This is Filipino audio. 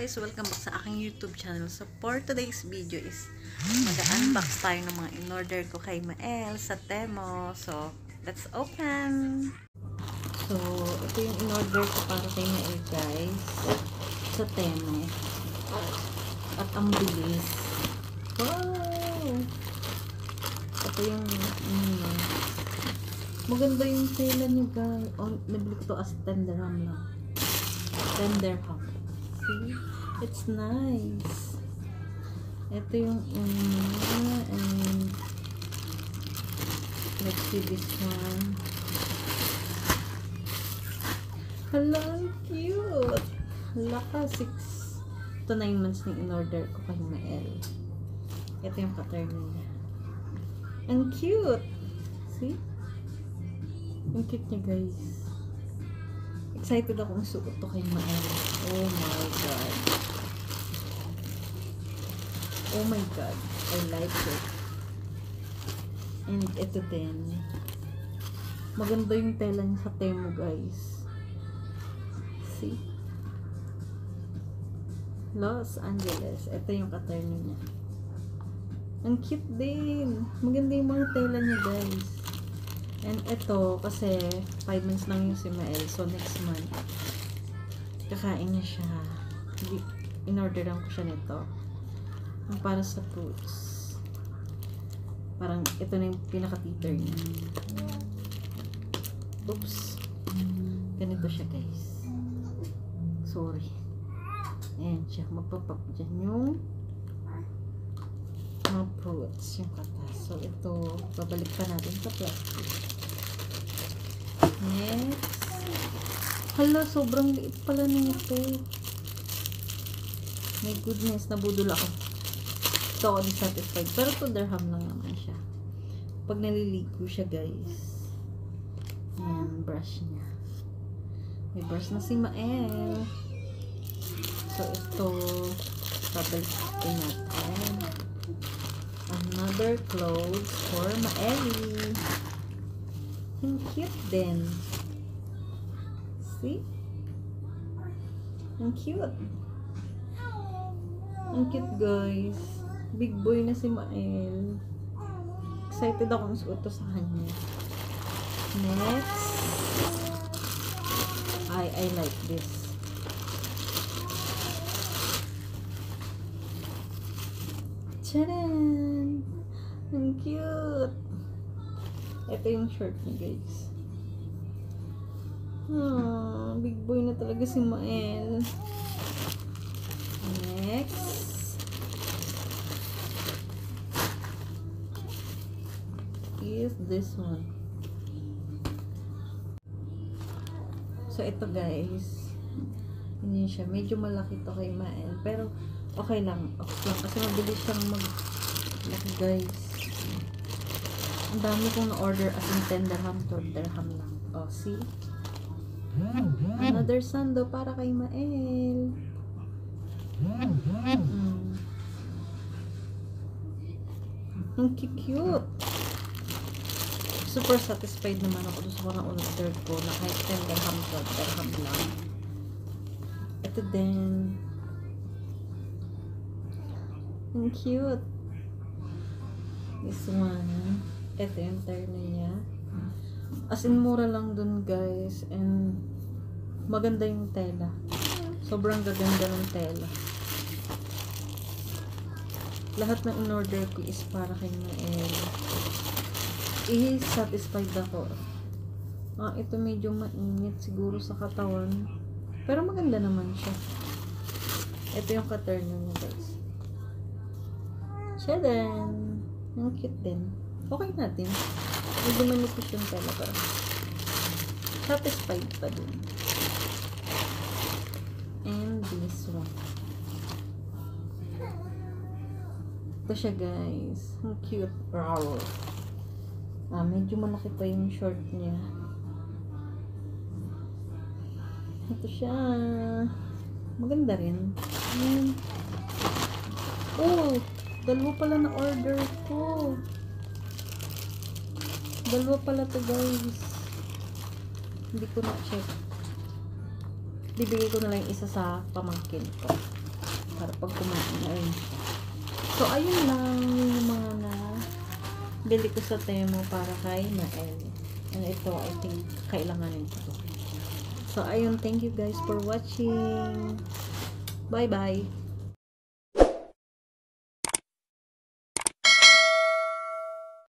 guys! Welcome back sa aking YouTube channel. So for today's video is mag-unbox tayo ng mga in-order ko kay Mael sa Temo. So let's open! So ito yung in-order ko para kay Mael guys sa Temo. At ang bilis. Wow! Ito yung maganda yung tela nyo guys. Oh, nabili ko to as 10 dirham lang. 10 dirham. See? It's nice. Ito yung and let's see this one. Hala, cute. Hala ka, 6 to 9 months na in-order ko kay Mael. Ito yung pattern niya. Ang cute. See? Ang cute niya guys. Excited akong suot to kay Mael. Oh my god. Oh my god. I like it. And ito din. Maganda yung tela niya sa Temo guys. See? Los Angeles. Ito yung pattern niya. Ang cute din. Maganda yung mga tela niya guys. And ito, kasi 5 months lang yung si Mael. So, next month, kakain niya siya. In-orderan ko siya nito. Ang para sa fruits. Parang, ito na yung pinaka-teeter niya. Oops. Ganito siya, guys. Sorry. Ayan siya. Magpapap dyan yung mga fruits, yung katas. So, ito, babalik pa natin sa plastic. Next. Hala, sobrang liit pala nito. My goodness, nabudol ako. Ito ako dissatisfied. Pero 2 dirham lang naman siya. Pag naliligo siya, guys. Ayan, brush niya. May brush na si Mael. So, ito, babalik natin. Another clothes for Maeli. Ang cute din. See? Ang cute. Ang cute guys. Big boy na si Mael. Excited akong suot to sa kanya. Next. I like this. Tcharan! Ang cute! Ito yung shirt niya, guys. Big boy na talaga si Mael. Next. Is this one. So, ito guys. Hindi siya. Medyo malaki to kay Mael. Pero, okay lang. Okay lang. Kasi mabilis siyang laki guys. Ang dami kong na-order as in 10 dirham, 12 dirham lang. Oh, see? Another sando para kay Mael. Ang cute. Super satisfied naman ako doon sa mga order ko na kahit 10 dirham, 12 dirham lang. Ito din. Ang cute. This one. Ito yung terno niya. As in, mura lang dun guys. And maganda yung tela. Sobrang gaganda ng tela. Lahat ng in-order ko is para kay Mael. I-satisfied ako. Ito medyo mainit siguro sa katawan. Pero maganda naman siya. Ito yung ka-terno niya guys. Siya din. Ang cute din. Okay natin. Medyo manipis yung tela pero satisfied pa din. And this one. Ito siya guys. Ang cute. Rawr. Medyo malaki pa yung short niya. Ito siya. Maganda rin. Oh! Dalawa pala na order ko. Dalawa pala to guys. Hindi ko na check. Bibigay ko na lang isa sa pamangkin ko. para pag kumain na rin siya. So, ayun lang yung mga na bili ko sa Temo para kay Mael. And ito, I think, kailanganin ko to. So, ayun, thank you guys for watching. Bye-bye.